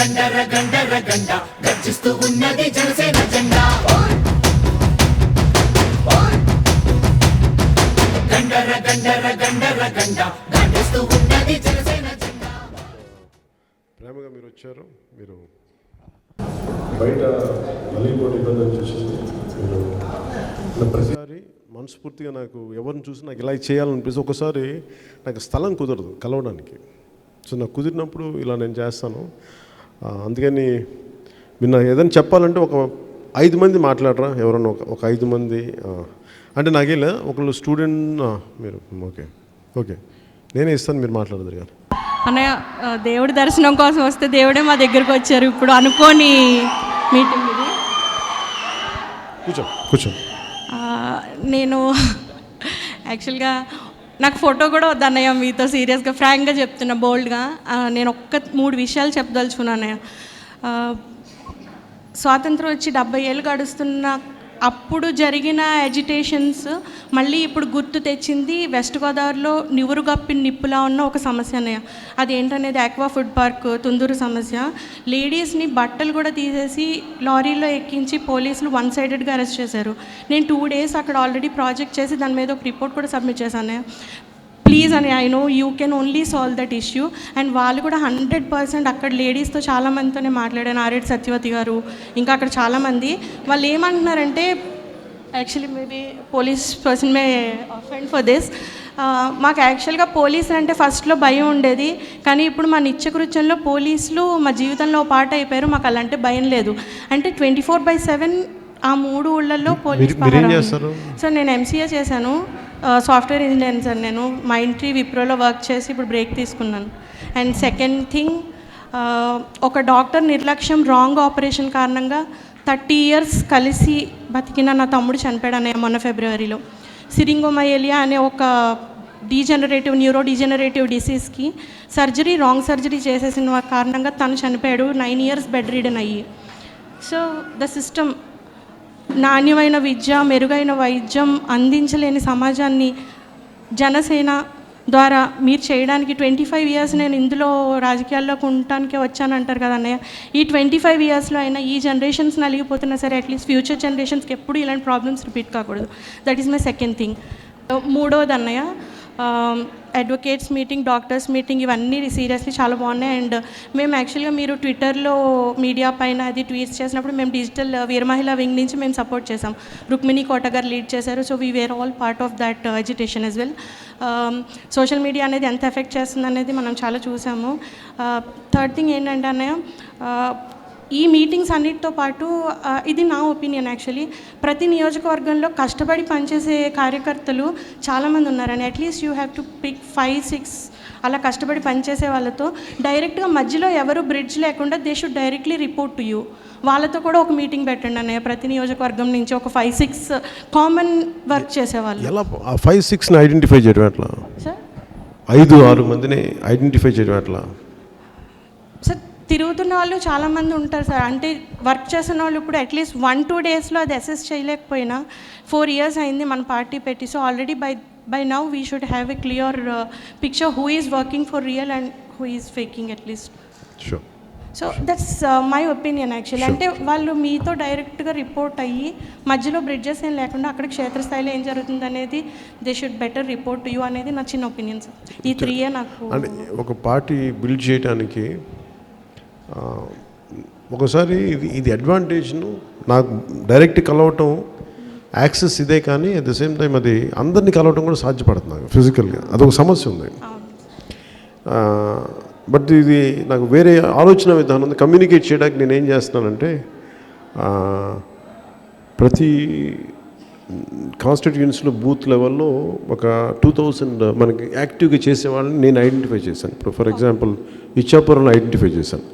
గండర గండర గండ గర్జిస్తూ ఉన్నది జనసేన జెండా. గండర గండర గండర గండ గర్జిస్తూ ఉన్నది జనసేన జెండా. ప్రేమగా మీరు వచ్చారు. మీరు బయట మళ్ళీపోటీ ఇబ్బంది చూసింది. మీరు ప్రతిసారి మనస్ఫూర్తిగా నాకు ఎవరిని చూసి నాకు ఇలా చేయాలనిపిస్తుంది. ఒకసారి నాకు స్థలం కుదరదు కలవడానికి. సో నాకు కుదిరినప్పుడు ఇలా నేను చేస్తాను. అందుకని మీరు నాకు ఏదైనా చెప్పాలంటే ఒక 5 మంది మాట్లాడరా, ఎవరన్నా ఒక 5 మంది అంటే నాకేలా ఒకళ్ళు స్టూడెంట్ మీరు ఓకే ఓకే నేనే ఇస్తాను, మీరు మాట్లాడదు కానీ. అన్నయ్య, దేవుడి దర్శనం కోసం వస్తే దేవుడే మా దగ్గరకు వచ్చారు. ఇప్పుడు అనుకోని మీటింగ్ ఇది. కూర్చో కూర్చో. నేను యాక్చువల్గా నాకు ఫోటో కూడా వద్దన్నయ్య, మీతో సీరియస్గా ఫ్రాంక్గా చెప్తున్నా, బోల్డ్గా. నేను 3 విషయాలు చెప్పదలుచుకున్నాను అన్నయ్య. స్వాతంత్రం వచ్చి 70 ఏళ్ళు గడుస్తున్న అప్పుడు జరిగిన ఎజిటేషన్స్ మళ్ళీ ఇప్పుడు గుర్తు తెచ్చింది వెస్ట్ గోదావరిలో నివురు గప్పిన నిప్పులా ఉన్న ఒక సమస్య అన్నయ్య. అది ఏంటనేది ఆక్వా ఫుడ్ పార్క్ తుందూరు సమస్య. లేడీస్ని బట్టలు కూడా తీసేసి లారీలో ఎక్కించి పోలీసులు 1 సైడెడ్గా అరెస్ట్ చేశారు. నేను 2 డేస్ అక్కడ ఆల్రెడీ ప్రాజెక్ట్ చేసి దాని మీద ఒక రిపోర్ట్ కూడా సబ్మిట్ చేశాను. ప్లీజ్ అని I know you can only solve that issue. And వాళ్ళు కూడా 100% అక్కడ లేడీస్తో చాలామందితోనే మాట్లాడాను. ఆర్ఎడ్ సత్యవతి గారు, ఇంకా అక్కడ చాలామంది. వాళ్ళు ఏమంటున్నారంటే, actually maybe police person may offend for this. మాకు యాక్చువల్గా పోలీసులు అంటే ఫస్ట్లో భయం ఉండేది, కానీ ఇప్పుడు మా నిత్యకృత్యంలో పోలీసులు మా జీవితంలో పాట అయిపోయారు. మాకు అలాంటి భయం లేదు. అంటే 24/7 ఆ 3 ఊళ్ళల్లో పోలీస్. సార్ నేను ఎంసీఏ చేశాను, సాఫ్ట్వేర్ ఇంజనీర్ సార్. నేను మైంట్రీ విప్రోలో వర్క్ చేసి ఇప్పుడు బ్రేక్ తీసుకున్నాను. అండ్ సెకండ్ థింగ్, ఒక డాక్టర్ నిర్లక్ష్యం, రాంగ్ ఆపరేషన్ కారణంగా 30 years కలిసి బతికిన నా తమ్ముడు చనిపోయాడు అన్నయ్య మొన్న ఫిబ్రవరిలో. సిరింగోమయేలియా అనే ఒక న్యూరో డిజనరేటివ్ డిసీజ్కి రాంగ్ సర్జరీ చేసేసిన కారణంగా తను చనిపోయాడు. 9 years బెడ్ రిడన్ అయ్యి. సో ద సిస్టమ్, నాణ్యమైన విద్య, మెరుగైన వైద్యం అందించలేని సమాజాన్ని జనసేన ద్వారా మీరు చేయడానికి 25 years నేను ఇందులో రాజకీయాల్లోకి ఉండటానికే వచ్చానంటారు కదా అన్నయ్య. ఈ 25 yearsలో అయినా ఈ జనరేషన్స్ నలిగిపోతున్నా సరే అట్లీస్ట్ ఫ్యూచర్ జనరేషన్స్కి ఎప్పుడు ఇలాంటి ప్రాబ్లమ్స్ రిపీట్ కాకూడదు. That is my second thing. 3వది అన్నయ్య, అడ్వకేట్స్ మీటింగ్, డాక్టర్స్ మీటింగ్, ఇవన్నీ సీరియస్లీ చాలా బాగున్నాయి. అండ్ మేము యాక్చువల్గా మీరు ట్విట్టర్లో మీడియా పైన అది ట్వీట్స్ చేసినప్పుడు మేము డిజిటల్ వీర మహిళా వింగ్ నుంచి మేము సపోర్ట్ చేసాం. రుక్మిణి కోట గారు లీడ్ చేశారు. So we were all part of that agitation as well. Social media అనేది ఎంత ఎఫెక్ట్ చేస్తుంది అనేది మనం చాలా చూసాము. థర్డ్ థింగ్ ఏంటంటే అన్నయ్య, ఈ మీటింగ్స్ అన్నిటితో పాటు ఇది నా ఒపీనియన్ యాక్చువల్లీ, ప్రతి నియోజకవర్గంలో కష్టపడి పనిచేసే కార్యకర్తలు చాలామంది ఉన్నారని. At least you have to pick 5-6 అలా కష్టపడి పనిచేసే వాళ్ళతో డైరెక్ట్గా మధ్యలో ఎవరు బ్రిడ్జ్ లేకుండా they should directly report to you. వాళ్ళతో కూడా ఒక మీటింగ్ పెట్టండి అన్నయ్య. ప్రతి నియోజకవర్గం నుంచి ఒక 5-6 కామన్ వర్క్ చేసేవాళ్ళు. ఎలా 5-6ని ఐడెంటిఫై చేయడం ఎట్లా సార్? 5-6 మందిని ఐడెంటిఫై చేయడం ఎట్లా సార్? తిరుగుతున్న వాళ్ళు చాలామంది ఉంటారు సార్. అంటే వర్క్ చేస్తున్న వాళ్ళు ఇప్పుడు అట్లీస్ట్ 1-2 డేస్లో అది అసెస్ చేయలేకపోయినా 4 years అయింది మన పార్టీ పెట్టి. So already by now we should have a clear picture who is working for real and who is faking at least. So that's my opinion actually. అంటే వాళ్ళు మీతో డైరెక్ట్గా రిపోర్ట్ అయ్యి మధ్యలో బ్రిడ్జెస్ ఏం లేకుండా అక్కడ క్షేత్రస్థాయిలో ఏం జరుగుతుంది అనేది they should better report to you అనేది నా చిన్న ఒపీనియన్ సార్. ఈ 3 నాకు. అంటే ఒక పార్టీ బిల్డ్ చేయడానికి ఒకసారి ఇది అడ్వాంటేజ్ను నాకు డైరెక్ట్ కలవటం యాక్సెస్ ఇదే, కానీ అట్ ద సేమ్ టైం అది అందరినీ కలవటం కూడా సాధ్యపడుతుంది ఫిజికల్గా. అదొక సమస్య ఉంది. బట్ ఇది నాకు వేరే ఆలోచన విధానం ఉంది. కమ్యూనికేట్ చేయడానికి నేను ఏం చేస్తున్నానంటే, ప్రతి కాన్స్టిట్యూయెన్సీలో బూత్ లెవెల్లో ఒక 2000 మనకి యాక్టివ్గా చేసే వాళ్ళని నేను ఐడెంటిఫై చేశాను. ఇప్పుడు ఫర్ ఎగ్జాంపుల్ ఇచ్చాపురంలో ఐడెంటిఫై చేశాను.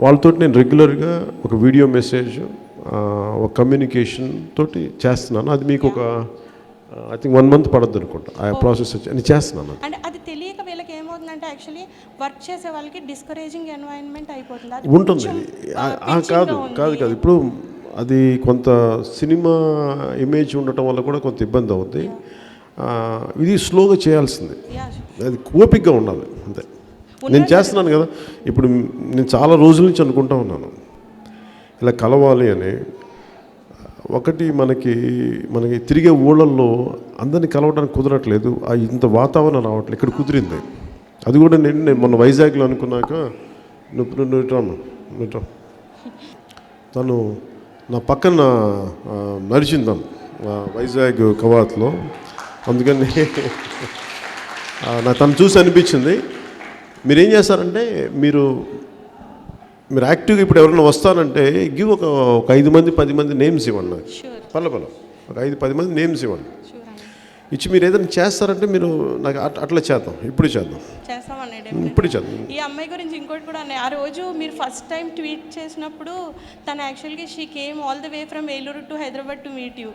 వాళ్ళతో నేను రెగ్యులర్గా ఒక వీడియో మెసేజ్, ఒక కమ్యూనికేషన్ తోటి చేస్తున్నాను. అది మీకు ఒక ఐ థింక్ 1 month పడద్దు అనుకుంటా ఆ ప్రాసెస్ అని చేస్తున్నాను. అంటే అది తెలియక వీళ్ళకి ఏమవుతుందంటే యాక్చువల్లీ వర్క్ చేసే వాళ్ళకి డిస్కరేజింగ్ ఎన్వైరన్మెంట్ అయిపోతుంది. ఉంటుంది. కాదు ఇప్పుడు అది కొంత సినిమా ఇమేజ్ ఉండటం వల్ల కూడా కొంత ఇబ్బంది అవుతుంది. ఇది స్లోగా చేయాల్సింది, అది ఓపికగా ఉండాలి అంతే. నేను చేస్తున్నాను కదా. ఇప్పుడు నేను చాలా రోజుల నుంచి అనుకుంటా ఉన్నాను ఇలా కలవాలి అని. ఒకటి మనకి తిరిగే ఊళ్ళల్లో అందరినీ కలవడానికి కుదరట్లేదు. ఇంత వాతావరణం రావట్లేదు. ఇక్కడ కుదిరింది. అది కూడా నేను మొన్న వైజాగ్లో అనుకున్నాక నువ్వు తను నా పక్కన నడిచిందాం వైజాగ్ కవాత్లో. అందుకని నాకు తను చూసి అనిపించింది. మీరేం చేస్తారంటే మీరు యాక్టివ్గా ఇప్పుడు ఎవరైనా వస్తారంటే ఒక 5 మంది 10 మంది నేమ్స్ ఇవ్వండి. నాకు ఒక 5-10 మంది నేమ్స్ ఇవ్వండి. ఇచ్చి మీరు ఏదైనా చేస్తారంటే మీరు నాకు అట్లా చేద్దాం. ఇప్పుడు చేద్దాం. ఈ అమ్మాయి గురించి ఇంకోటి కూడా ఆ రోజు మీరు ఫస్ట్ టైం ట్వీట్ చేసినప్పుడు తను యాక్చువల్గా she came all the way from Eluru to Hyderabad to meet you.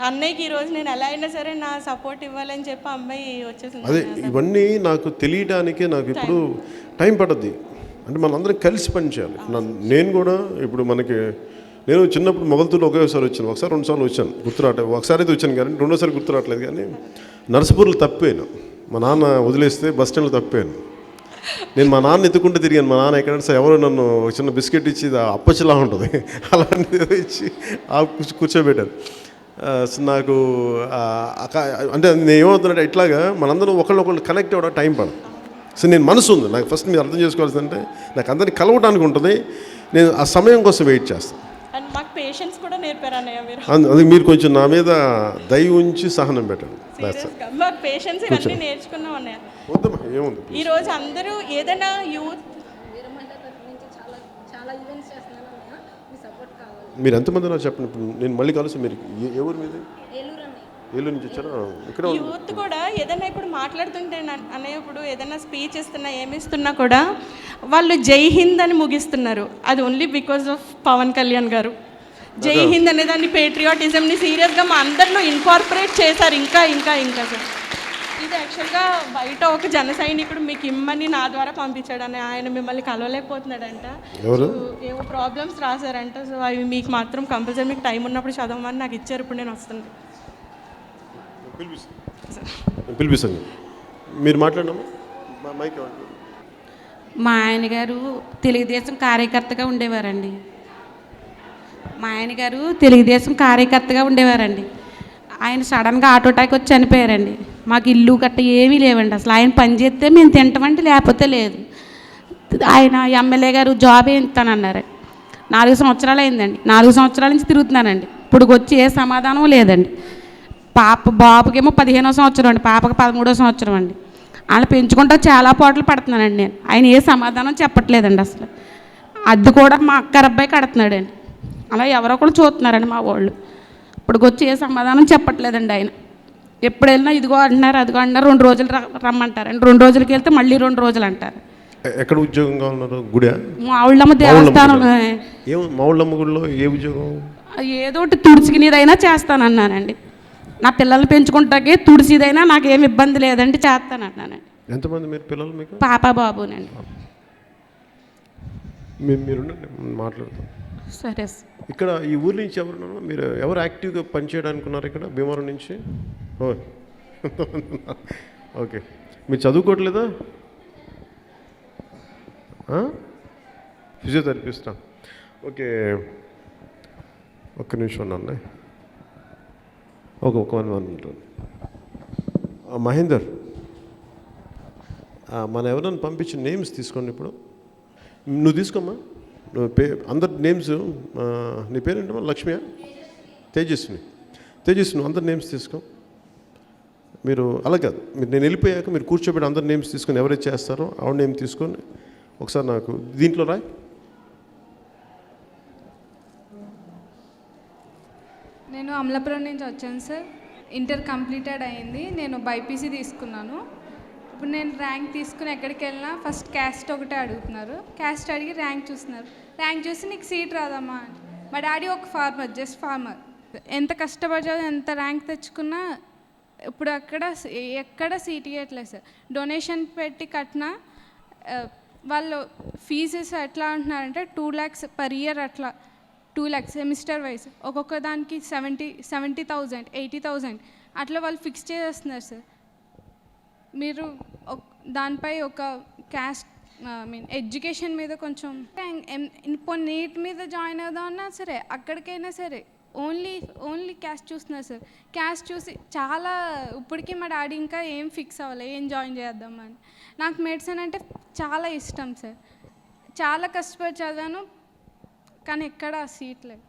అన్నయ్యకి ఈరోజు నేను ఎలా అయినా సరే నా సపోర్ట్ ఇవ్వాలని చెప్పి అమ్మాయి వచ్చేసింది. అదే ఇవన్నీ నాకు తెలియడానికి నాకు ఇప్పుడు టైం పడుద్ది. అంటే మనందరం కలిసి పని చేయాలి. నేను కూడా ఇప్పుడు నేను చిన్నప్పుడు మొగల్తూరులో ఒకేసారి వచ్చాను. ఒకసారి 2 సార్లు వచ్చాను, గుర్తురాట. ఒకసారి అయితే వచ్చాను కానీ రెండోసారి గుర్తురావట్లేదు. కానీ నర్సపూర్లో తప్పాను. మా నాన్న వదిలేస్తే బస్ స్టాండ్లో తప్పాను. నేను మా నాన్న ఎత్తుకుంటూ తిరిగాను. మా నాన్న ఎక్కడంటే ఎవరో నన్ను చిన్న బిస్కెట్ ఇచ్చి అప్పచ్చిలా ఉంటుంది అలాంటిది ఇచ్చి కూర్చోబెట్టాను. నాకు అంటే నేను ఏమవుతుందంటే ఇట్లాగా మనందరం ఒకళ్ళు కనెక్ట్ అవ్వడం టైం పడదు. సో నేను మనసు ఉంది నాకు. ఫస్ట్ మీరు అర్థం చేసుకోవాల్సిందంటే నాకు అందరినీ కలవడానికి ఉంటుంది. నేను ఆ సమయం కోసం వెయిట్ చేస్తాను. అందుకే మీరు కొంచెం నా మీద దయ ఉంచి సహనం పెట్టండి. వద్దమ్మా, ఏముంది. ఈరోజు అందరూ ఏదైనా యూత్ మీరు ఎంతమంది నాకు చెప్పండి. ఇప్పుడు నేను మళ్ళీ కలిసి మీరు ఎవరు మీద ఏలూరు నుంచి వచ్చారా? ఇక్కడ యూత్ కూడా ఏదైనా ఇప్పుడు మాట్లాడుతుంటే అనేప్పుడు ఏదైనా స్పీచ్ ఇస్తున్నా ఏమిస్తున్నా కూడా వాళ్ళు జై హింద్ అని ముగిస్తున్నారు. అది only because of Pawan Kalyan గారు. జై హింద్ అనే దాన్ని పేట్రియాటిజంని సీరియస్గా మా అందరిలో ఇన్కార్పొరేట్ చేశారు. ఇంకా సార్ ఇది యాక్చువల్గా బయట ఒక జన సైనికుడు మీకు ఇమ్మని నా ద్వారా పంపించాడని ఆయన మిమ్మల్ని కలవలేకపోతున్నాడంట. ఏవో ప్రాబ్లమ్స్ రాశారంట. సో అవి మీకు మాత్రం కంపల్సరీ మీకు టైం ఉన్నప్పుడు చదవమని నాకు ఇచ్చారు. ఇప్పుడు నేను వస్తుంది. పిలిపిస్తాను. మీరు మాట్లాడమ్మా. మా ఆయన గారు తెలుగుదేశం కార్యకర్తగా ఉండేవారండి. ఆయన సడన్గా ఆటో అటాక్ వచ్చి చనిపోయారండి. మాకు ఇల్లు గట్ట ఏమీ లేవండి. అసలు ఆయన పని చేస్తే మేము తింటామంటే లేకపోతే లేదు. ఆయన ఎమ్మెల్యే గారు జాబ్ వేస్తానన్నారు. 4 సంవత్సరాలు అయిందండి. 4 సంవత్సరాల నుంచి తిరుగుతున్నానండి. ఇప్పుడు వచ్చి ఏ సమాధానం లేదండి. బాబుకేమో 15వ సంవత్సరం అండి, పాపకి 13వ సంవత్సరం అండి. వాళ్ళు పెంచుకుంటూ చాలా పోటలు పడుతున్నానండి నేను. ఆయన ఏ సమాధానం చెప్పట్లేదండి. అసలు అది కూడా మా అబ్బాయి కడుతున్నాడండి. అలా ఎవరో కూడా చూస్తున్నారండి మా వాళ్ళు. ఇప్పుడు వచ్చి ఏ సమాధానం చెప్పట్లేదండి ఆయన. ఎప్పుడు వెళ్ళినా ఇదిగో అంటున్నారు, అదిగో అంటున్నారు. 2 రోజులు రమ్మంటారండి. 2 రోజులకి వెళ్తే మళ్ళీ 2 రోజులు అంటారు. ఎక్కడ ఉద్యోగంగా ఉన్నారు? గుడి మావుళ్ళమ్మ దేవస్థానం. మావుళ్ళమ్మ గుడిలో ఏ ఉద్యోగం? ఏదో ఒకటి తుడిచికినదైనా చేస్తానన్నానండి. నా పిల్లల్ని పెంచుకుంటాకే తుడిసిదైనా నాకేమి ఇబ్బంది లేదండి, చేస్తానన్నానండి. ఎంతమంది మీరు పిల్లలు మీకు? పాప బాబునండి. మీరు మాట్లాడతాం. సరే. ఇక్కడ ఈ ఊరి నుంచి మీరు ఎవరు యాక్టివ్గా పనిచేయడానికి ఉన్నారు ఇక్కడ భీమవరం నుంచి? ఓకే. మీరు చదువుకోవట్లేదా? ఫిజియోథెరపిస్టా? ఓకే, ఒక్క నిమిషం నాన్న. ఒక 1 minute. మహేందర్, మన ఎవరైనా పంపించిన నేమ్స్ తీసుకోండి. ఇప్పుడు నువ్వు తీసుకోమ్మా. నువ్వు అందరి నేమ్స్. నీ పేరేంటమ్మా? లక్ష్మియా? తేజస్విని అందరి నేమ్స్ తీసుకో. మీరు అలా కాదు, నేను వెళ్ళిపోయాక మీరు కూర్చోబెట్టి అందరి నేమ్స్ తీసుకొని ఎవరైతే చేస్తారో ఆవిడ నేమ్ తీసుకొని ఒకసారి నాకు దీంట్లో రాయ్. నేను అమలాపురం నుంచి వచ్చాను సార్. ఇంటర్ కంప్లీటెడ్ అయింది. నేను బైపీసీ తీసుకున్నాను. ఇప్పుడు నేను ర్యాంక్ తీసుకుని ఎక్కడికి వెళ్ళినా ఫస్ట్ క్యాస్ట్ ఒకటే అడుగుతున్నారు. క్యాస్ట్ అడిగి ర్యాంక్ చూస్తున్నారు. ర్యాంక్ చూసి నీకు సీట్ రాదమ్మా. మా డాడీ ఒక ఫార్మర్, జస్ట్ ఫార్మర్. ఎంత కష్టపడ్డా ఎంత ర్యాంక్ తెచ్చుకున్నా ఇప్పుడు ఎక్కడ సీట్ ఇవ్వట్లేదు సార్. డొనేషన్ పెట్టి కట్టినా వాళ్ళు ఫీజెస్ ఎట్లా అంటున్నారంటే 2 lakhs పర్ ఇయర్, అట్లా 2 lakhs సెమిస్టర్ వైజ్. ఒక్కొక్క దానికి 70,000 80,000 అట్లా వాళ్ళు ఫిక్స్ చేసేస్తున్నారు సార్. మీరు దానిపై ఒక క్యాస్ట్ ఎడ్యుకేషన్ మీద కొంచెం ఇప్పుడు నీట్ మీద జాయిన్ అవుదామన్నా సరే అక్కడికైనా సరే ఓన్లీ క్యాస్ట్ చూస్తున్నారు సార్. క్యాస్ట్ చూసి చాలా ఇప్పటికీ మా డాడీ ఇంకా ఏం ఫిక్స్ అవ్వాలి ఏం జాయిన్ చేద్దామని. నాకు మెడిసిన్ అంటే చాలా ఇష్టం సార్. చాలా కష్టపడి చదివాను కానీ ఎక్కడ సీట్ లేదు.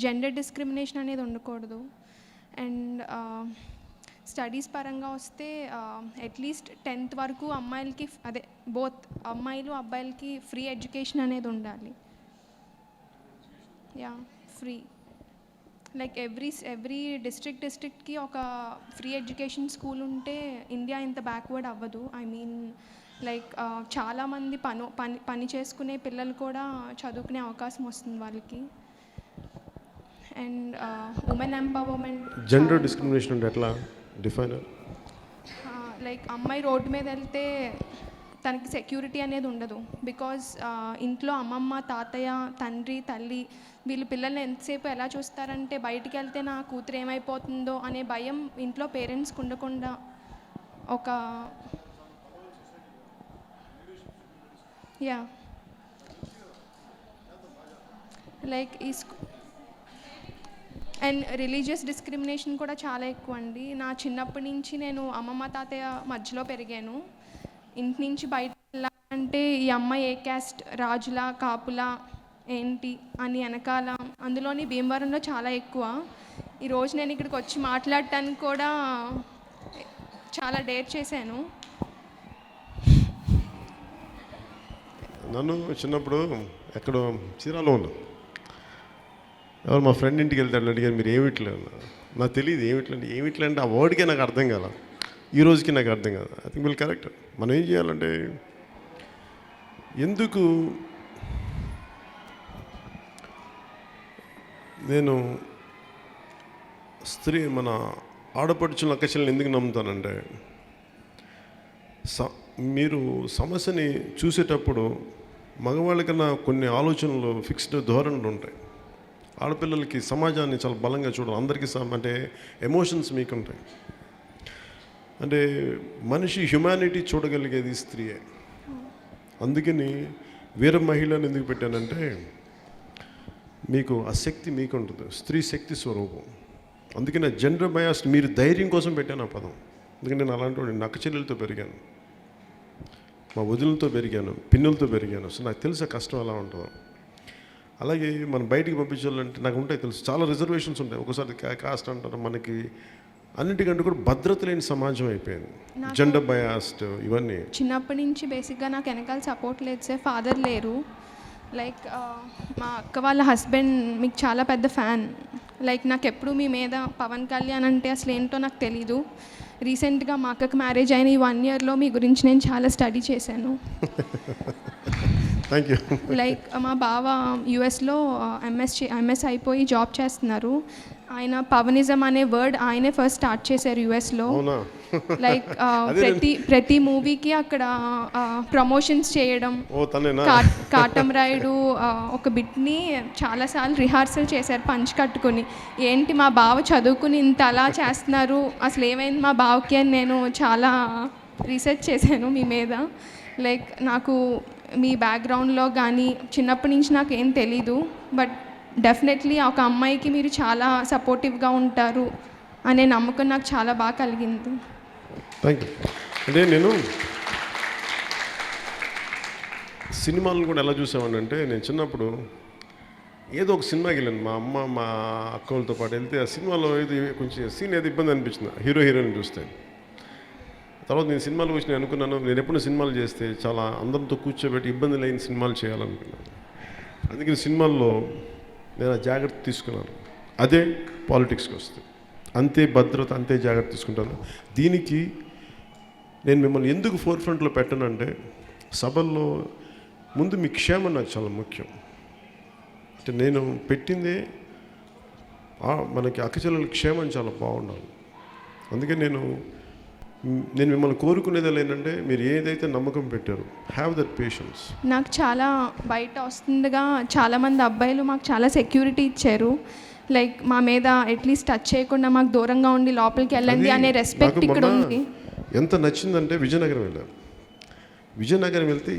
జెండర్ డిస్క్రిమినేషన్ అనేది ఉండకూడదు. అండ్ స్టడీస్ పరంగా వస్తే అట్లీస్ట్ 10th వరకు అమ్మాయిలకి అదే బోత్ అమ్మాయిలు అబ్బాయిలకి ఫ్రీ ఎడ్యుకేషన్ అనేది ఉండాలి. యా ఫ్రీ లైక్ ఎవ్రీ డిస్ట్రిక్ట్కి ఒక ఫ్రీ ఎడ్యుకేషన్ స్కూల్ ఉంటే ఇండియా ఇంత బ్యాక్వర్డ్ అవ్వదు. ఐ మీన్ లైక్ చాలామంది పని చేసుకునే పిల్లలు కూడా చదువుకునే అవకాశం వస్తుంది వాళ్ళకి. And women empowerment. Gender discrimination అంటే ఎట్లా డిఫైనర్? లైక్ అమ్మాయి రోడ్డు మీద వెళ్తే తనకి సెక్యూరిటీ అనేది ఉండదు. బికాజ్ ఇంట్లో అమ్మమ్మ తాతయ్య తండ్రి తల్లి వీళ్ళు పిల్లల్ని ఎంతసేపు ఎలా చూస్తారంటే బయటికి వెళ్తే నా కూతురు ఏమైపోతుందో అనే భయం ఇంట్లో పేరెంట్స్కి ఉండకుండా ఒక యా లైక్ ఈ అండ్ రిలీజియస్ డిస్క్రిమినేషన్ కూడా చాలా ఎక్కువ అండి. నా చిన్నప్పటి నుంచి నేను అమ్మమ్మ తాతయ్య మధ్యలో పెరిగాను. ఇంటి నుంచి బయట వెళ్ళాలంటే ఈ అమ్మాయి ఏ క్యాస్ట్, రాజులా కాపులా ఏంటి అని వెనకాల, అందులోని భీమవరంలో చాలా ఎక్కువ. ఈరోజు నేను ఇక్కడికి వచ్చి మాట్లాడటానికి కూడా చాలా డేర్ చేశాను. నన్ను చిన్నప్పుడు ఎక్కడో చీరాలో ఉన్నా, ఎవరు మా ఫ్రెండ్ ఇంటికి వెళ్తాడు, అడిగారు మీరు ఏమిట్లే అన్న. నాకు తెలియదు ఏమిట్లే అంటే ఆ వర్డ్కే నాకు అర్థం కాల, ఈ రోజుకి నాకు అర్థం కాదు. ఐ థింక్ వీళ్ళు కరెక్ట్. మనం ఏం చేయాలంటే ఎందుకు నేను మన ఆడపడుచుల అక్కచెల్ని ఎందుకు నమ్ముతానంటే మీరు సమస్యని చూసేటప్పుడు మగవాళ్ళకన్నా కొన్ని ఆలోచనలు ఫిక్స్డ్ ధోరణులు ఉంటాయి. ఆడపిల్లలకి సమాజాన్ని చాలా బలంగా చూడాలి. అందరికీ అంటే ఎమోషన్స్ మీకు ఉంటాయి. అంటే మనిషి హ్యుమానిటీ చూడగలిగేది స్త్రీయే. అందుకని వీర మహిళను ఎందుకు పెట్టానంటే మీకు ఆ శక్తి మీకు ఉంటుంది, స్త్రీ శక్తి స్వరూపం. అందుకని జెండర్ బయాస్ మీరు ధైర్యం కోసం పెట్టాను ఆ పదం. అందుకని నేను అలాంటి వాడిని, నక్క చెల్లెలతో పెరిగాను, మా వదిలతో పెరిగాను, పిన్నులతో పెరిగాను. సో నాకు తెలుసు ఆ కష్టం ఎలా ఉంటుందో. అలాగే మనం బయటికి పంపించాలంటే నాకు ఉంటాయి తెలుసు, చాలా రిజర్వేషన్స్ ఉంటాయి. ఒకసారి కాస్ట్ అంటారు, మనకి అన్నిటికంటే కూడా భద్రత లేని సమాజం అయిపోయింది, జెండర్ బయాస్డ్ ఇవన్నీ. చిన్నప్పటి నుంచి బేసిక్గా నాకు వెనకాల సపోర్ట్ లేదు సార్, ఫాదర్ లేరు. లైక్ మా అక్క వాళ్ళ హస్బెండ్ మీకు చాలా పెద్ద ఫ్యాన్. లైక్ నాకు ఎప్పుడు మీ మీద పవన్ కళ్యాణ్ అంటే అసలు ఏంటో నాకు తెలీదు. రీసెంట్గా మా అక్కకి మ్యారేజ్ అయిన ఈ 1 yearలో మీ గురించి నేను చాలా స్టడీ చేశాను. Thank you. లైక్ మా బావ యుఎస్లో ఎంఎస్ అయిపోయి జాబ్ చేస్తున్నారు. ఆయన పవనిజం అనే వర్డ్ ఆయనే ఫస్ట్ స్టార్ట్ చేశారు యుఎస్లో. లైక్ ప్రతి మూవీకి అక్కడ ప్రమోషన్స్ చేయడం, కాటం రాయుడు ఒక బిట్ని చాలాసార్లు రిహార్సల్ చేశారు పంచ్ కట్టుకుని. ఏంటి మా బావ చదువుకుని ఇంత అలా చేస్తున్నారు, అసలు ఏమైంది మా బావకి అని నేను చాలా రీసెర్చ్ చేశాను మీ మీద. లైక్ నాకు మీ బ్యాక్గ్రౌండ్లో కానీ చిన్నప్పటి నుంచి నాకు ఏం తెలీదు, బట్ డెఫినెట్లీ ఒక అమ్మాయికి మీరు చాలా సపోర్టివ్గా ఉంటారు అనే నమ్మకం నాకు చాలా బాగా కలిగింది. Thank you. అంటే నేను సినిమాలను కూడా ఎలా చూసామని అంటే, నేను చిన్నప్పుడు ఏదో ఒక సినిమాకి వెళ్ళాను, మా అమ్మ మా అక్కలతో పాటు వెళ్తే ఆ సినిమాలో ఏది కొంచెం సీన్ ఏదో ఇబ్బంది అనిపించింది హీరోయిన్ చూస్తే. తర్వాత నేను సినిమాలు వచ్చి నేను అనుకున్నాను, నేను ఎప్పుడు సినిమాలు చేస్తే చాలా అందరితో కూర్చోబెట్టి ఇబ్బంది లేని సినిమాలు చేయాలనుకున్నాను. అందుకని సినిమాల్లో నేను ఆ జాగ్రత్త తీసుకున్నాను. అదే పాలిటిక్స్కి వస్తుంది, అంతే భద్రత, అంతే జాగ్రత్త తీసుకుంటాను. దీనికి నేను మిమ్మల్ని ఎందుకు ఫోర్ ఫ్రంట్లో పెట్టనంటే, సభల్లో ముందు మీ క్షేమం నాకు చాలా ముఖ్యం. అంటే నేను పెట్టిందే మనకి అక్కచెల్లెల క్షేమం చాలా బాగుండాలి. అందుకే నేను మిమ్మల్ని కోరుకునేది ఏంటంటే, మీరు ఏదైతే నమ్మకం పెట్టారో హ్యావ్ దట్ పేషెన్స్. నాకు చాలా బయట వస్తుండగా చాలామంది అబ్బాయిలు మాకు చాలా సెక్యూరిటీ ఇచ్చారు. లైక్ మా మీద అట్లీస్ట్ టచ్ చేయకుండా మాకు దూరంగా ఉండి లోపలికి వెళ్ళండి అనే రెస్పెక్ట్ ఇక్కడ ఉంది. ఎంత నచ్చిందంటే విజయనగరం వెళ్ళాను. విజయనగరం వెళ్తే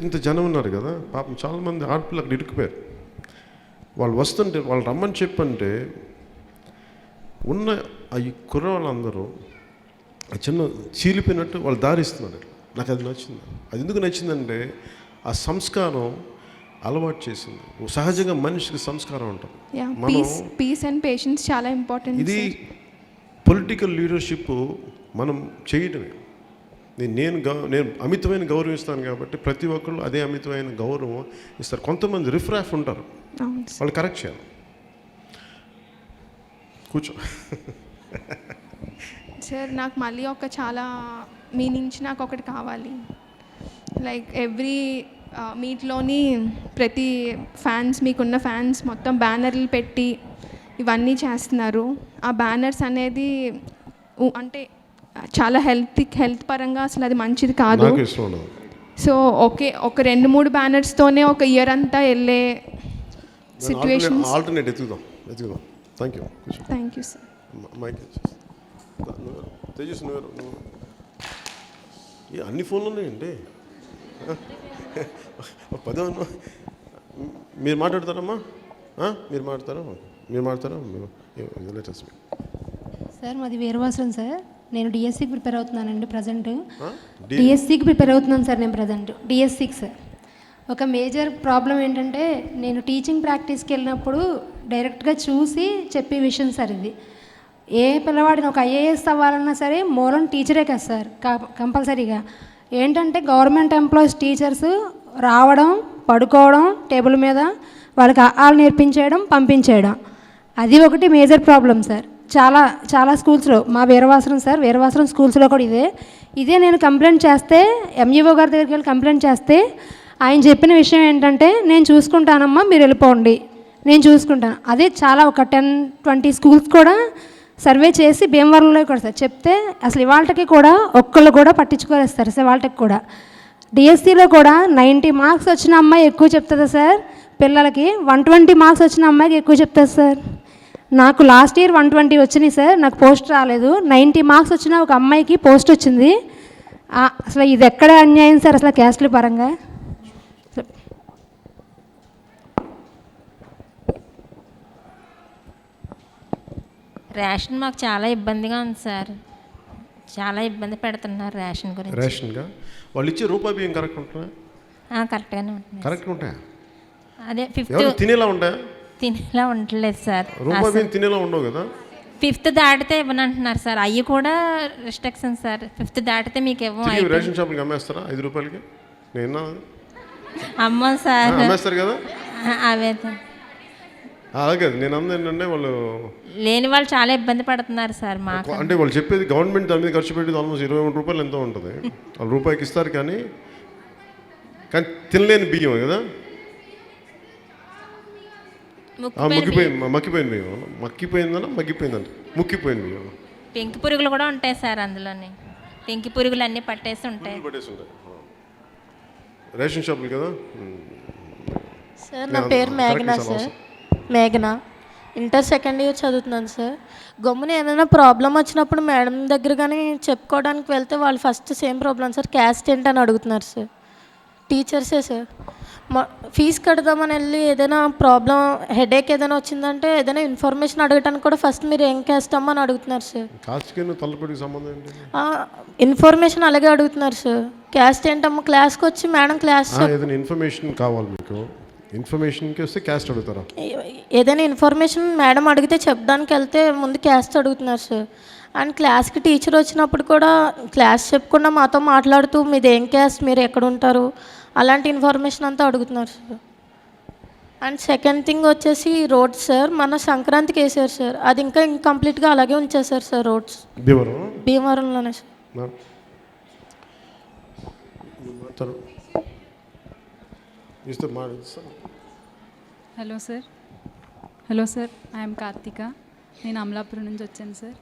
ఇంత జనం ఉన్నారు కదా, పాపం చాలామంది ఆడపిల్లలు అక్కడ ఇరుక్కుపోయారు. వాళ్ళు వస్తుంటే వాళ్ళు రమ్మని చెప్పంటే ఉన్న ఈ కుర్రవాళ్ళందరూ చిన్న చీలిపోయినట్టు వాళ్ళు దారిస్తున్నారు. నాకు అది నచ్చింది. అది ఎందుకు నచ్చిందంటే ఆ సంస్కారం అలవాటు చేసింది. సహజంగా మనిషికి సంస్కారం ఉంటుంది. పీస్ అండ్ పేషెన్స్ చాలా ఇంపార్టెంట్. ఇది పొలిటికల్ లీడర్షిప్ మనం చేయటమే. నేను అమితమైన గౌరవం ఇస్తాను కాబట్టి ప్రతి ఒక్కళ్ళు అదే అమితమైన గౌరవం ఇస్తారు. కొంతమంది రిఫ్రాఫ్ ఉంటారు, వాళ్ళు కరెక్ట్ చేయాలి. కూర్చో సార్. నాకు మళ్ళీ మీ నుంచి నాకు ఒకటి కావాలి. లైక్ ఎవ్రీ మీట్లోని ప్రతి ఫ్యాన్స్, మీకున్న ఫ్యాన్స్ మొత్తం బ్యానర్లు పెట్టి ఇవన్నీ చేస్తున్నారు. ఆ బ్యానర్స్ అనేది అంటే చాలా హెల్త్ పరంగా అసలు అది మంచిది కాదు. సో ఒక 2-3 బ్యానర్స్తోనే ఒక ఇయర్ అంతా వెళ్ళే సిచ్యువేషన్. ఆల్టర్నేట్ ఎత్తుకుదాం. Thank you sir. అన్ని ఫోన్లు ఉన్నాయండి. పదవన్నా మీరు మాట్లాడతారమ్మా? మీరు మాట్లాడతారా? సార్ మాది వీరవాసరం సార్. నేను డిఎస్సికి ప్రిపేర్ అవుతున్నానండి ప్రజెంట్. డిఎస్సికి ప్రిపేర్ అవుతున్నాను సార్ నేను ప్రజెంట్ డిఎస్సికి సార్. ఒక మేజర్ ప్రాబ్లం ఏంటంటే నేను టీచింగ్ ప్రాక్టీస్కి వెళ్ళినప్పుడు డైరెక్ట్గా చూసి చెప్పే విషయం సార్ ఇది. ఏ పిల్లవాడిని ఒక ఐఏఎస్ అవ్వాలన్నా సరే మూలం టీచరే కదా సార్ కంపల్సరీగా. ఏంటంటే గవర్నమెంట్ ఎంప్లాయీస్ టీచర్స్ రావడం, పడుకోవడం టేబుల్ మీద, వాళ్ళకి ఆలు నేర్పించేయడం, పంపించేయడం, అది ఒకటి మేజర్ ప్రాబ్లం సార్. చాలా స్కూల్స్లో, మా వీరవాసరం స్కూల్స్లో కూడా ఇదే నేను కంప్లైంట్ చేస్తే, ఎంఈఓ గారి దగ్గరికి వెళ్ళి కంప్లైంట్ చేస్తే ఆయన చెప్పిన విషయం ఏంటంటే నేను చూసుకుంటానమ్మా, మీరు వెళ్ళిపోండి, నేను చూసుకుంటాను. అదే చాలా ఒక 10-20 స్కూల్స్ కూడా సర్వే చేసి భీమవరంలో కూడా సార్ చెప్తే అసలు ఇవాళకి కూడా ఒక్కళ్ళు కూడా పట్టించుకోలేస్తారు సార్. ఇవాళకి కూడా డిఎస్సిలో కూడా 90 మార్క్స్ వచ్చిన అమ్మాయి ఎక్కువ చెప్తుందా సార్ పిల్లలకి, 120 మార్క్స్ వచ్చిన అమ్మాయికి ఎక్కువ చెప్తుంది సార్. నాకు లాస్ట్ ఇయర్ 120 వచ్చినాయి సార్, నాకు పోస్ట్ రాలేదు. 90 మార్క్స్ వచ్చిన ఒక అమ్మాయికి పోస్ట్ వచ్చింది. అసలు ఇది ఎక్కడ అన్యాయం సార్ అసలు క్యాస్ట్ల పరంగా? రేషన్ మాకు చాలా ఇబ్బందిగా ఉంది సార్. చాలా ఇబ్బంది పెడుతున్నారు రేషన్ గురించి. రేషన్గా వాళ్ళు ఇచ్చే రూపాయి బియ్యం కరెక్ట్ ఉంటాయా? కరెక్ట్గానే ఉంటుంది. కరెక్ట్గా ఉంటాయా? అదే 5th తినేలా ఉంటాయా? తినేలా ఉండలేదు సార్. రూపాయి బియ్యం తినేలా ఉండవు కదా. 5th దాటితే ఇవ్వనంటున్నారు సార్. అవి కూడా రిస్ట్రిక్షన్ సార్. 5th దాటితే మీకు ఇవ్వం. రేషన్ షాపులకి అమ్మేస్తారా 5 రూపాయలకి? నేను అమ్మో సార్, అమ్మేస్తారు కదా. అవే అలాగే నేను అన్నది ఏంటంటే వాళ్ళు లేని వాళ్ళు చాలా ఇబ్బంది పడుతున్నారు సార్. మాకు అంటే వాళ్ళు చెప్పేది గవర్నమెంట్ దాని మీద ఖర్చు పెట్టేది ఆల్మోస్ట్ 23 రూపాయలు ఎంతో ఉంటుంది. వాళ్ళు రూపాయికి ఇస్తారు కానీ తినలేని బియ్యం కదా. మక్కిపోయిన బియ్యం. ముక్కిపోయిన బియ్యం. పెంకి పురుగులు కూడా ఉంటాయి సార్ అందులోని. పెంకి పురుగులు అన్నీ పట్టేసి ఉంటాయి. రేషన్ షాపులు కదా. సార్ నా పేరు మేఘనా సార్. మేఘనా, ఇంటర్ 2nd ఇయర్ చదువుతున్నాను సార్. గమ్మున ఏదైనా ప్రాబ్లం వచ్చినప్పుడు మేడం దగ్గర కానీ చెప్పుకోవడానికి వెళ్తే వాళ్ళు first same problem sir, caste ఏంటని అడుగుతున్నారు సార్. టీచర్సే సార్. ఫీజు కడదామని వెళ్ళి ఏదైనా ప్రాబ్లం, హెడేక్ ఏదైనా వచ్చిందంటే ఏదైనా ఇన్ఫర్మేషన్ అడగటానికి కూడా ఫస్ట్ మీరు ఏం క్యాస్ట్ అమ్మని అడుగుతున్నారు సార్. ఇన్ఫర్మేషన్ అలాగే అడుగుతున్నారు సార్. క్యాస్ట్ ఏంటమ్మా, క్లాస్కి వచ్చి మేడం క్లాస్ ఇన్ఫర్మేషన్ కావాలి మీకు. ఇన్ఫర్మేషన్కి వస్తే క్యాస్ట్ అడుగుతారా? ఏదైనా ఇన్ఫర్మేషన్ మేడం అడిగితే చెప్పడానికి వెళ్తే ముందు క్యాస్ట్ అడుగుతున్నారు సార్. అండ్ క్లాస్కి టీచర్ వచ్చినప్పుడు కూడా క్లాస్ చెప్పకుండా మాతో మాట్లాడుతూ మీది ఏం క్యాస్ట్, మీరు ఎక్కడ ఉంటారు, అలాంటి ఇన్ఫర్మేషన్ అంతా అడుగుతున్నారు సార్. అండ్ సెకండ్ థింగ్ వచ్చేసి రోడ్స్ సార్. మన సంక్రాంతికి వేసారు సార్, అది ఇంకా ఇంకంప్లీట్గా అలాగే ఉంచేసారు సార్ రోడ్స్ భీమవరంలోనే sir. Hello sir, I'm Karthika. నేను అమలాపురం నుంచి వచ్చాను సార్.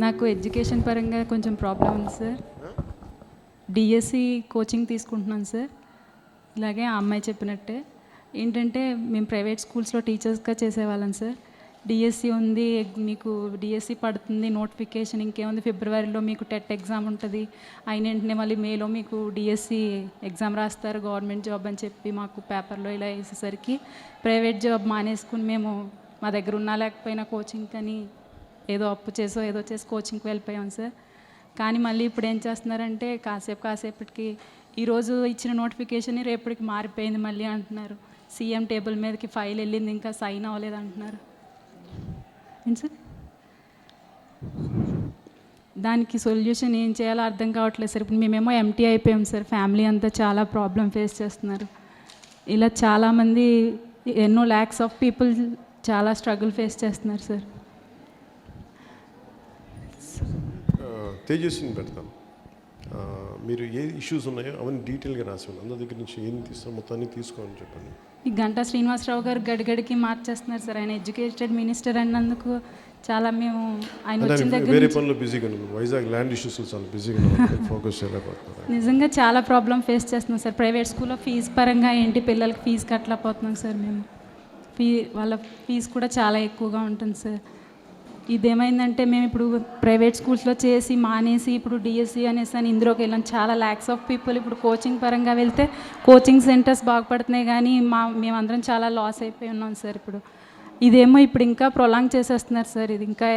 నాకు ఎడ్యుకేషన్ పరంగా కొంచెం ప్రాబ్లం ఉంది సార్. డిఎస్సి కోచింగ్ తీసుకుంటున్నాను సార్. ఇలాగే ఆ అమ్మాయి చెప్పినట్టే ఏంటంటే మేము ప్రైవేట్ స్కూల్స్లో టీచర్స్గా చేసేవాళ్ళం సార్. డిఎస్సి ఉంది, మీకు డిఎస్సి పడుతుంది, నోటిఫికేషన్ ఇంకేముంది, ఫిబ్రవరిలో మీకు టెట్ ఎగ్జామ్ ఉంటుంది, అయిన వెంటనే మళ్ళీ మేలో మీకు డిఎస్సి ఎగ్జామ్ రాస్తారు, గవర్నమెంట్ జాబ్ అని చెప్పి మాకు పేపర్లో ఇలా వేసేసరికి ప్రైవేట్ జాబ్ మానేసుకుని మేము మా దగ్గర ఉన్నా లేకపోయినా కోచింగ్ అని ఏదో అప్పు చేసో ఏదో చేసి కోచింగ్కి వెళ్ళిపోయాం సార్. కానీ మళ్ళీ ఇప్పుడు ఏం చేస్తున్నారంటే కాసేపటికి ఈరోజు ఇచ్చిన నోటిఫికేషన్ రేపటికి మారిపోయింది మళ్ళీ అంటున్నారు. సీఎం టేబుల్ మీదకి ఫైల్ వెళ్ళింది, ఇంకా సైన్ అవ్వలేదు అంటున్నారు. ఏంటి సార్, దానికి సొల్యూషన్ ఏం చేయాలో అర్థం కావట్లేదు సార్. ఇప్పుడు మేమేమో ఎంటీ అయిపోయాం సార్, ఫ్యామిలీ అంతా చాలా ప్రాబ్లం ఫేస్ చేస్తున్నారు. ఇలా చాలామంది ఎన్నో ల్యాక్స్ ఆఫ్ పీపుల్ చాలా స్ట్రగుల్ ఫేస్ చేస్తున్నారు సార్. తేజస్విని పెడతాను. మీరు ఏ ఇష్యూస్ ఉన్నాయో అవన్నీ డీటెయిల్గా రాసివ్వండి. అందరి దగ్గర నుంచి ఏం తీస్తాం మొత్తాన్ని తీసుకోవాలని చెప్పండి. ఈ గంటా శ్రీనివాసరావు గారు గడిగడికి మార్చేస్తున్నారు సార్. ఆయన ఎడ్యుకేటెడ్ మినిస్టర్ అన్నందుకు చాలా మేము ఆయన వచ్చిన దగ్గర వేరే పనులు బిజీగా ఉన్నాం. వైజాగ్ ల్యాండ్ ఇష్యూస్ చాలా బిజీగా ఫోకస్ చేయలేకపోతున్నారు. నిజంగా చాలా ప్రాబ్లం ఫేస్ చేస్తున్నాం సార్. ప్రైవేట్ స్కూల్లో ఫీజు పరంగా ఏంటి, పిల్లలకి ఫీజు కట్టలేకపోతున్నాం సార్. మేము వాళ్ళ ఫీజు కూడా చాలా ఎక్కువగా ఉంటుంది సార్. ఇదేమైందంటే మేము ఇప్పుడు ప్రైవేట్ స్కూల్స్లో చేసి మానేసి ఇప్పుడు డిఎస్సి అనేసి అని ఇందులోకి వెళ్ళాం. చాలా ల్యాక్స్ ఆఫ్ పీపుల్ ఇప్పుడు కోచింగ్ పరంగా వెళ్తే కోచింగ్ సెంటర్స్ బాగుపడుతున్నాయి, కానీ మేమందరం చాలా లాస్ అయిపోయి ఉన్నాం సార్. ఇప్పుడు ఇదేమో ఇప్పుడు ఇంకా ప్రొలాంగ్ చేసేస్తున్నారు సార్. ఇది ఇంకా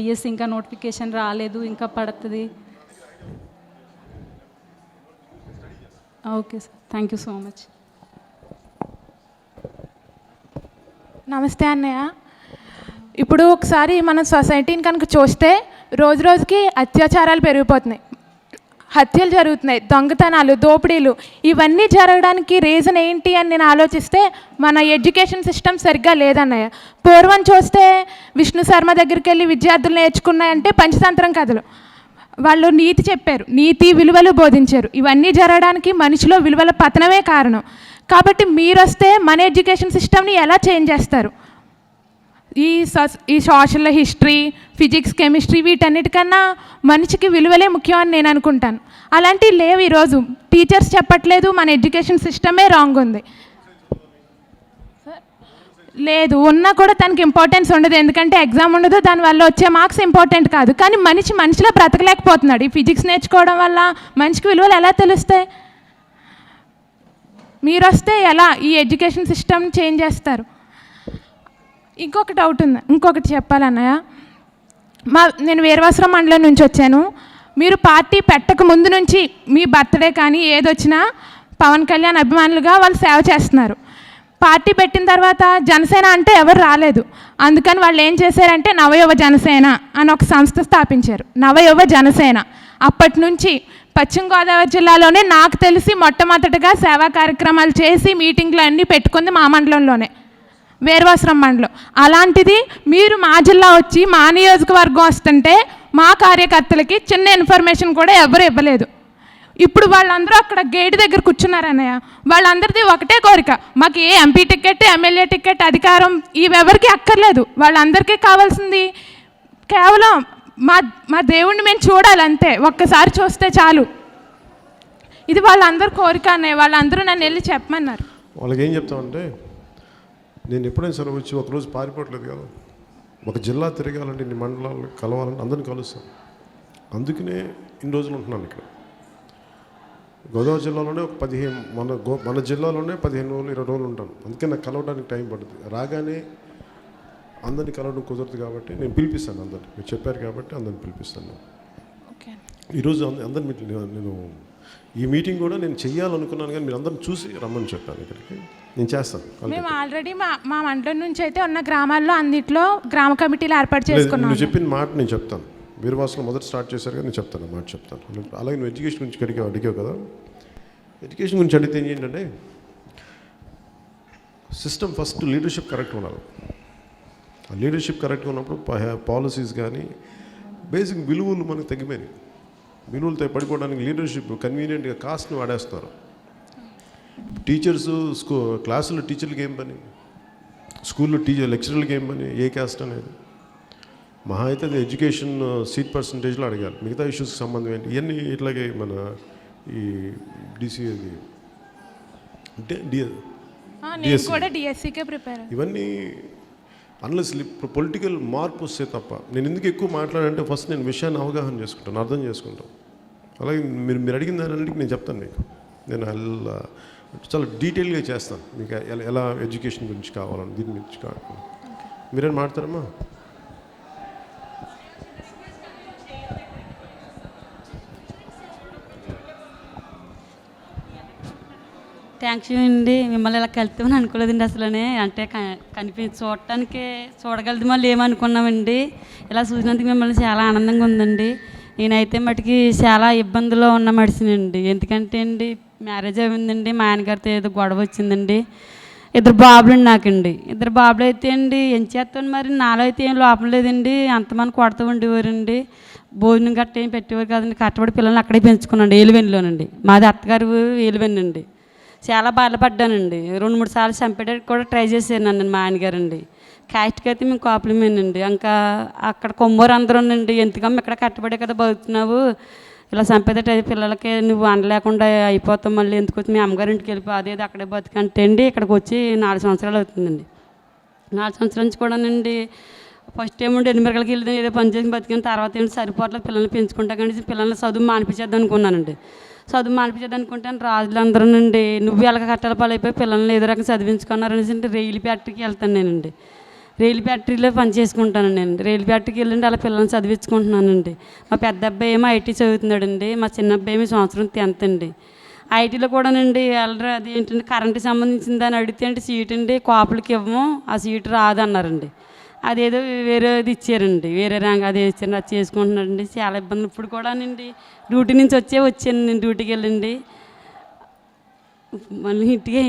డిఎస్సి ఇంకా నోటిఫికేషన్ రాలేదు, ఇంకా పడుతుంది. Okay sir, thank you so much. నమస్తే అన్నయ్య. ఇప్పుడు ఒకసారి మన సొసైటీని కనుక చూస్తే రోజు రోజుకి అత్యాచారాలు పెరిగిపోతున్నాయి, హత్యలు జరుగుతున్నాయి, దొంగతనాలు, దోపిడీలు, ఇవన్నీ జరగడానికి రీజన్ ఏంటి అని నేను ఆలోచిస్తే మన ఎడ్యుకేషన్ సిస్టమ్ సరిగ్గా లేదన్నయ్య. పూర్వం చూస్తే విష్ణు శర్మ దగ్గరికి వెళ్ళి విద్యార్థులు నేర్చుకున్నాయంటే పంచతంత్రం కథలు, వాళ్ళు నీతి చెప్పారు, నీతి విలువలు బోధించారు. ఇవన్నీ జరగడానికి మనిషిలో విలువల పతనమే కారణం. కాబట్టి మీరు వస్తే మన ఎడ్యుకేషన్ సిస్టమ్ని ఎలా చేంజ్ చేస్తారు? ఈ సోషల్, హిస్టరీ, ఫిజిక్స్, కెమిస్ట్రీ వీటన్నిటికన్నా మనిషికి విలువలే ముఖ్యం అని నేను అనుకుంటాను. అలాంటివి లేవు ఈరోజు. టీచర్స్ చెప్పట్లేదు, మన ఎడ్యుకేషన్ సిస్టమే రాంగ్ ఉంది. లేదు, ఉన్నా కూడా తనకి ఇంపార్టెన్స్ ఉండదు, ఎందుకంటే ఎగ్జామ్ ఉండదు, దానివల్ల వచ్చే మార్క్స్ ఇంపార్టెంట్ కాదు. కానీ మనిషిలో బ్రతకలేకపోతున్నాడు. ఈ ఫిజిక్స్ నేర్చుకోవడం వల్ల మనిషికి విలువలు ఎలా తెలుస్తాయి? మీరు వస్తే ఎలా ఈ ఎడ్యుకేషన్ సిస్టమ్ చేంజ్ చేస్తారు? ఇంకొక డౌట్ ఉంది, ఇంకొకటి చెప్పాలన్నయ్య. నేను వీరవాసరం మండలం నుంచి వచ్చాను. మీరు పార్టీ పెట్టక ముందు నుంచి మీ బర్త్డే కానీ ఏదొచ్చినా పవన్ కళ్యాణ్ అభిమానులుగా వాళ్ళు సేవ చేస్తున్నారు. పార్టీ పెట్టిన తర్వాత జనసేన అంటే ఎవరు రాలేదు. అందుకని వాళ్ళు ఏం చేశారంటే నవయువ జనసేన అని ఒక సంస్థ స్థాపించారు, నవయువ జనసేన. అప్పటి నుంచి పశ్చిమ గోదావరి జిల్లాలోనే నాకు తెలిసి మొట్టమొదటిగా సేవా కార్యక్రమాలు చేసి మీటింగ్లు అన్నీ పెట్టుకుంది మా మండలంలోనే, వీరవాసరం మండలం. అలాంటిది మీరు మా జిల్లా వచ్చి మా నియోజకవర్గం వస్తుంటే మా కార్యకర్తలకి చిన్న ఇన్ఫర్మేషన్ కూడా ఎవరు ఇవ్వలేదు. ఇప్పుడు వాళ్ళందరూ అక్కడ గేట్ దగ్గర కూర్చున్నారన్నయ్య. వాళ్ళందరిది ఒకటే కోరిక, మాకు ఏ ఎంపీ టికెట్, ఎమ్మెల్యే టికెట్, అధికారం ఇవెవరికి అక్కర్లేదు. వాళ్ళందరికీ కావాల్సింది కేవలం మా దేవుణ్ణి మేము చూడాలంతే, ఒక్కసారి చూస్తే చాలు. ఇది వాళ్ళందరూ కోరిక అన్నయ్య. వాళ్ళందరూ నన్ను వెళ్ళి చెప్పమన్నారు. వాళ్ళకి ఏం చెప్తామంటే, నేను ఎప్పుడైనా సరే వచ్చి ఒకరోజు పారిపోవట్లేదు కదా, ఒక జిల్లా తిరగాలంటే ఇన్ని మండలాలు కలవాలంటే అందరిని కలుస్తాను. అందుకనే ఇన్ని రోజులు ఉంటున్నాను ఇక్కడ. గోదావరి జిల్లాలోనే ఒక 15 మన జిల్లాలోనే 15 రోజులు 20 రోజులు ఉంటాను. అందుకే నాకు కలవడానికి టైం పడుతుంది. రాగానే అందరినీ కలవడం కుదరదు కాబట్టి నేను పిలిపిస్తాను అందరిని. మీరు చెప్పారు కాబట్టి అందరిని పిలిపిస్తాను. ఈరోజు అందరిని నేను ఈ మీటింగ్ కూడా నేను చెయ్యాలనుకున్నాను, కానీ మీరు అందరిని చూసి రమ్మని చెప్పాను. ఇక్కడికి నేను చేస్తాను. మేము ఆల్రెడీ మా మండలం నుంచి అయితే ఉన్న గ్రామాల్లో అన్నింటిలో గ్రామ కమిటీలు ఏర్పాటు చేసుకున్నాను. నువ్వు చెప్పిన మాట నేను చెప్తాను. వీరవాసంలో మొదట స్టార్ట్ చేశారు కదా, నేను చెప్తాను మాట చెప్తాను. అలాగే నువ్వు ఎడ్యుకేషన్ గురించి అడిగావు కదా, ఎడ్యుకేషన్ గురించి అడిగితే ఏంటంటే సిస్టమ్ ఫస్ట్ లీడర్షిప్ కరెక్ట్గా ఉండాలి. ఆ లీడర్షిప్ కరెక్ట్గా ఉన్నప్పుడు పాలసీస్ కానీ బేసిక్ విలువలు మనకు తగ్గిపోయినాయి. విలువలతో పడిపోవడానికి లీడర్షిప్ కన్వీనియంట్గా కాస్ట్ని వాడేస్తారు. టీచర్స్ క్లాసులో టీచర్లకి ఏం పని, స్కూల్లో లెక్చరర్లకి ఏం పని, ఏ క్యాస్ట్ అనేది మహా అయితే అది ఎడ్యుకేషన్ సీట్ పర్సంటేజ్లో అడగాలి. మిగతా ఇష్యూస్కి సంబంధం ఏంటి, ఇవన్నీ ఇట్లాగే మన ఈ డిసిఏది డిఎస్సికే ప్రిపేర్ ఇవన్నీ అన్లెస్ ఇప్పుడు పొలిటికల్ మార్పు వస్తే తప్ప నేను ఎందుకు ఎక్కువ మాట్లాడంటే ఫస్ట్ నేను విషయాన్ని అవగాహన చేసుకుంటాను, అర్థం చేసుకుంటాను. అలాగే మీరు అడిగిన దానికి నేను చెప్తాను మీకు. నేను చాలా డీటెయిల్గా చేస్తాను మీకు ఎలా ఎడ్యుకేషన్ గురించి కావాలని, దీని గురించి కావాలి. మీరేం మాట్లాడతారమ్మా? థ్యాంక్స్ యూ అండి. మిమ్మల్ని ఇలా కలుతామని అనుకోలేదండి అసలునే. అంటే చూడటానికి చూడగలదు మళ్ళీ ఏమనుకున్నామండి. ఇలా చూసినందుకు మిమ్మల్ని చాలా ఆనందంగా ఉందండి. నేనైతే మటుకి చాలా ఇబ్బందుల్లో ఉన్న మనిషినండి. ఎందుకంటే అండి మ్యారేజ్ అయిందండి, మా ఆయనగారితో ఏదో గొడవ వచ్చిందండి. 2 బాబులండి నాకండి. 2 బాబులు అయితే అండి ఏం చేస్తాను మరి, నాలో అయితే ఏం లోపం లేదండి. అంతమంది కొడుతూ ఉండేవారండి. భోజనం గట్ట ఏం పెట్టేవారు కదండి. కట్టబడి పిల్లల్ని అక్కడే పెంచుకున్నాండి, ఏలువెన్నిలోనండి. మాది అత్తగారు ఏలువెన్నండి. చాలా బాధపడ్డానండి. 2-3 సార్లు చంపేయడానికి కూడా ట్రై చేశాను నన్ను మా ఆయనగారండి. క్యాస్ట్కి అయితే మేము కాపులమేనండి. ఇంకా అక్కడ కొమ్మూరు అందరూ ఉండండి, ఎందుకమ్మ ఇక్కడ కట్టబడే కదా బతుకుతున్నావు, ఇలా చంపేదట పిల్లలకి నువ్వు అనలేకుండా అయిపోతావు, మళ్ళీ ఎందుకు వచ్చి మీ అమ్మగారింటికి వెళ్ళిపో, అదేది అక్కడే బతుకంటే అండి ఇక్కడికి వచ్చి 4 సంవత్సరాలు అవుతుందండి. 4 సంవత్సరాల నుంచి కూడానండి ఫస్ట్ ఏముండి 8 గంటలకి వెళ్ళి ఏదో పని చేసి బతికిన తర్వాత ఏంటి సరిపోట్లేదు, పిల్లల్ని పెంచుకుంటా కానీ పిల్లల్ని చదువు మానిపించేద్దాం అనుకున్నానండి. చదువు మానిపించేద్దాం అనుకుంటే రాజులందరూ నుండి నువ్వు ఎలాగ కట్టాల పాలైపోయి పిల్లల్ని ఏదో రకంగా చదివించుకున్నారనేసి రైలు ఫ్యాక్టరీకి వెళ్తాను నేనండి. రైలు ఫ్యాక్టరీలో పని చేసుకుంటానండి నేను. రైలు ఫ్యాక్టరీకి వెళ్ళండి అలా పిల్లల్ని చదివించుకుంటున్నానండి. మా పెద్ద అబ్బాయి ఏమో ఐటీ చదువుతున్నాడండి, మా చిన్న అబ్బాయి ఏమో సంవత్సరం 10th అండి. ఐటీలో కూడానండి వెళ్ళరు, అది ఏంటంటే కరెంటుకి సంబంధించింది అని అడిగితే అంటే సీట్ అండి కాపులకి ఇవ్వము, ఆ సీటు రాదన్నారండి. అదేదో వేరేది ఇచ్చారండి, వేరే ర్యాంక్ అదే ఇచ్చారండి, అది చేసుకుంటున్నాడండి. చాలా ఇబ్బందులు ఇప్పుడు కూడానండి. డ్యూటీ నుంచి వచ్చాను నేను, డ్యూటీకి వెళ్ళండి మళ్ళీ ఇంటికి.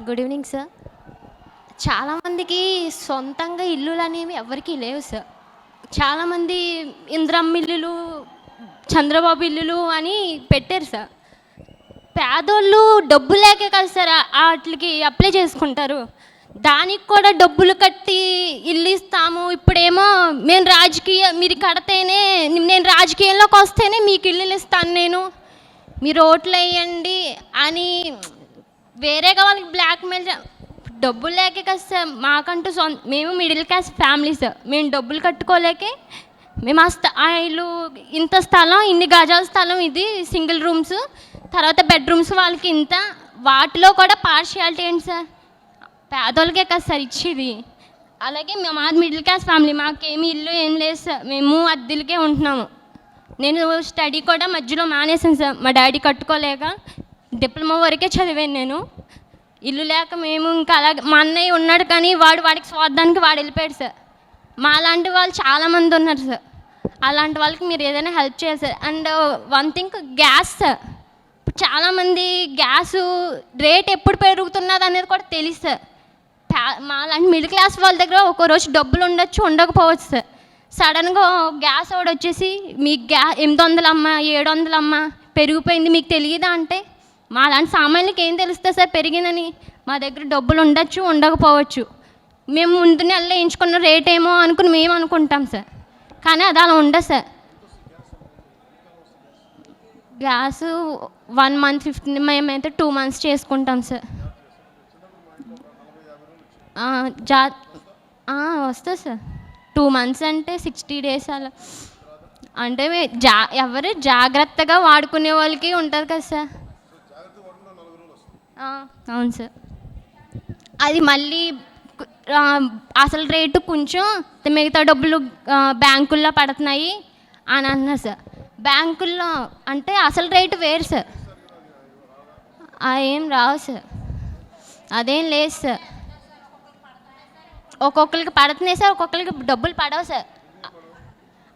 Good evening sir. చాలామందికి సొంతంగా ఇల్లులు అనేవి ఎవరికీ లేవు సార్. చాలామంది ఇంద్రమ్మ ఇల్లులు, చంద్రబాబు ఇల్లులు అని పెట్టారు సార్. పేదోళ్ళు డబ్బు లేకే కదా సార్ వాటికి అప్లై చేసుకుంటారు. దానికి కూడా డబ్బులు కట్టి ఇల్లు ఇస్తాము, ఇప్పుడేమో మీరు కడితేనే, నేను రాజకీయంలోకి వస్తేనే మీకు ఇల్లులు ఇస్తాను, నేను మీరు ఓట్లు వేయండి అని వేరేగా వాళ్ళకి బ్లాక్మెయిల్. డబ్బులు లేకే కదా సార్ మాకంటూ మేము మిడిల్ క్లాస్ ఫ్యామిలీ సార్. మేము డబ్బులు కట్టుకోలేకే మేము ఆ ఇల్లు ఇంత స్థలం, ఇన్ని గజాల స్థలం, ఇది సింగిల్ రూమ్స్, తర్వాత బెడ్రూమ్స్ వాళ్ళకి ఇంత, వాటిలో కూడా పార్షియాలిటీ ఏంటి సార్, పేదోళ్ళకే కదా సార్ ఇచ్చేది. అలాగే మాది మిడిల్ క్లాస్ ఫ్యామిలీ, మాకేమీ ఇల్లు ఏం లేదు సార్, మేము అద్దెలకే ఉంటున్నాము. నేను స్టడీ కూడా మధ్యలో మానేసాను సార్, మా డాడీ కట్టుకోలేక డిప్లొమా వరకే చదివాను నేను. ఇల్లు లేక మేము ఇంకా అలాగే, మా అన్నయ్య ఉన్నాడు కానీ వాడికి స్వార్థానికి వాడు వెళ్ళిపోయాడు సార్. మా లాంటి వాళ్ళు చాలామంది ఉన్నారు సార్. అలాంటి వాళ్ళకి మీరు ఏదైనా హెల్ప్ చేయాలి sir. And one thing, gas sir. చాలామంది గ్యాసు రేట్ ఎప్పుడు పెరుగుతున్నది అనేది కూడా తెలుసు సార్. మా లాంటి మిడిల్ క్లాస్ వాళ్ళ దగ్గర ఒక రోజు డబ్బులు ఉండొచ్చు, ఉండకపోవచ్చు సార్. సడన్గా గ్యాస్ వాడు వచ్చేసి మీకు 800 అమ్మ, 700 అమ్మ పెరిగిపోయింది, మీకు తెలియదా అంటే మా లాంటి సామాన్యులకి ఏం తెలుస్తుంది సార్ పెరిగిందని. మా దగ్గర డబ్బులు ఉండొచ్చు, ఉండకపోవచ్చు. మేము ముందు నెలలో ఎంచుకున్న రేట్ ఏమో అనుకుని మేము అనుకుంటాం సార్, కానీ అది అలా ఉండదు సార్. గ్యాసు 1 month 15, మేమైతే 2 months చేసుకుంటాం సార్. వస్తుంది సార్. 2 months అంటే 60 days అలా. అంటే ఎవరు జాగ్రత్తగా వాడుకునే వాళ్ళకి ఉంటుంది కదా సార్. అవును సార్. అది మళ్ళీ అసలు రేటు కొంచెం, మిగతా డబ్బులు బ్యాంకుల్లో పడుతున్నాయి అని అన్నారు సార్. బ్యాంకుల్లో అంటే అసలు రేటు వేరు సార్, ఏం రావు సార్, అదేం లేదు సార్. ఒక్కొక్కరికి పడుతున్నాయి సార్, ఒక్కొక్కరికి డబ్బులు పడవు సార్.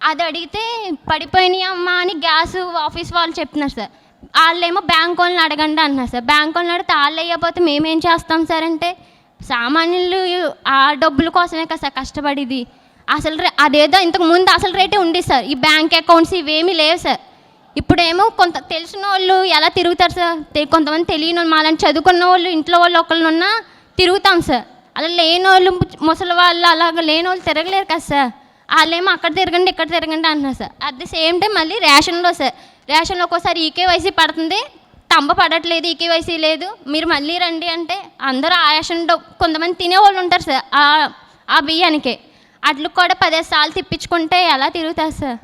అది అడిగితే పడిపోయినాయి అమ్మా అని గ్యాస్ ఆఫీస్ వాళ్ళు చెప్తున్నారు సార్. వాళ్ళేమో బ్యాంక్ వాళ్ళని అడగండి అంటున్నారు సార్. బ్యాంక్ వాళ్ళని అడిగితే వాళ్ళు వేయకపోతే మేమేం చేస్తాం సార్ అంటే, సామాన్యులు ఆ డబ్బుల కోసమే కదా సార్ కష్టపడేది. అదేదో ఇంతకు ముందు అసలు రేటే ఉంది సార్. ఈ బ్యాంక్ అకౌంట్స్ ఇవేమీ లేవు సార్. ఇప్పుడేమో కొంత తెలిసిన వాళ్ళు ఎలా తిరుగుతారు సార్, కొంతమంది తెలియని వాళ్ళు, మాలాంటి చదువుకున్న వాళ్ళు ఇంట్లో వాళ్ళు ఒకళ్ళున్నా తిరుగుతాం సార్. అలా లేని వాళ్ళు, ముసలి వాళ్ళు అలాగ లేని వాళ్ళు తిరగలేరు కదా సార్. వాళ్ళేమో అక్కడ తిరగండి ఇక్కడ తిరగండి అంటున్నారు sir. At the same time మళ్ళీ రేషన్లో సార్, రేషన్లో ఒక్కోసారి ఈకేవైసీ పడుతుంది, తంబ పడట్లేదు, ఈకేవైసీ లేదు, మీరు మళ్ళీ రండి అంటే అందరూ ఆ రేషన్లో కొంతమంది తినేవాళ్ళు ఉంటారు సార్ ఆ బియ్యానికే. అట్లు కూడా 10 సార్లు తిప్పించుకుంటే ఎలా తిరుగుతారు సార్?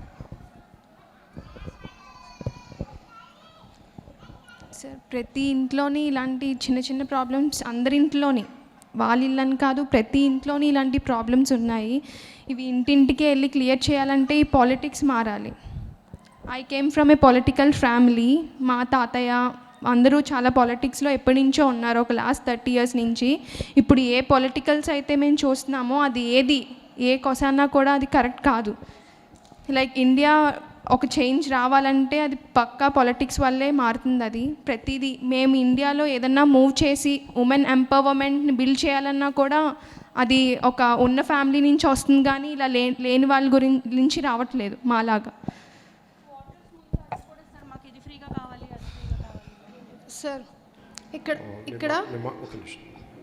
సార్ ప్రతి ఇంట్లోని ఇలాంటి చిన్న చిన్న ప్రాబ్లమ్స్, అందరి ఇంట్లోని, వాళ్ళ ఇల్లని కాదు ప్రతి ఇంట్లోని ఇలాంటి ప్రాబ్లమ్స్ ఉన్నాయి. ఇవి ఇంటింటికే వెళ్ళి క్లియర్ చేయాలంటే ఈ పాలిటిక్స్ మారాలి. I came from A political family. మా తాతయ్య అందరూ చాలా పాలిటిక్స్లో ఎప్పటి నుంచో ఉన్నారు, ఒక లాస్ట్ 30 years నుంచి. ఇప్పుడు ఏ పొలిటికల్స్ అయితే మేము చూస్తున్నామో అది ఏ కొసానా కూడా అది కరెక్ట్ కాదు. లైక్ ఇండియా ఒక చేంజ్ రావాలంటే అది పక్కా పాలిటిక్స్ వల్లే మారుతుంది. అది ప్రతిదీ మేము ఇండియాలో ఏదన్నా మూవ్ చేసి ఉమెన్ ఎంపవర్మెంట్ని బిల్డ్ చేయాలన్నా కూడా అది ఒక ఉన్న ఫ్యామిలీ నుంచి వస్తుంది, కానీ ఇలా లేని వాళ్ళ గురించి రావట్లేదు మాలాగా. సార్ ఇక్కడ ఒక నిమిషం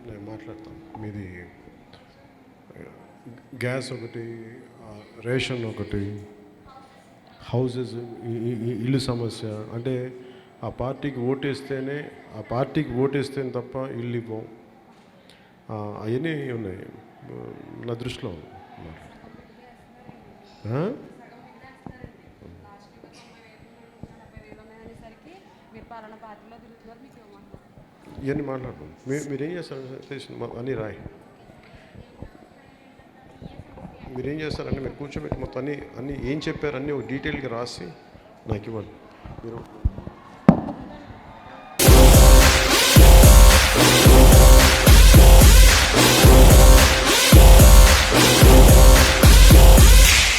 నేను మాట్లాడతాను. మీది గ్యాస్ ఒకటి, రేషన్ ఒకటి, హౌసెస్, ఇల్లు సమస్య. అంటే ఆ పార్టీకి ఓటేస్తేనే తప్ప ఇల్లు ఇవ్వం, అవన్నీ ఉన్నాయి నా దృష్టిలో. ఇవన్నీ మాట్లాడతాం. మీరేం చేస్తారు అన్నీ రాయి. మీరేం చేస్తారంటే మీరు కూర్చోబెట్టి మొత్తం అన్నీ ఏం చెప్పారు అన్నీ ఒక డీటెయిల్గా రాసి నాకు ఇవ్వండి. మీరు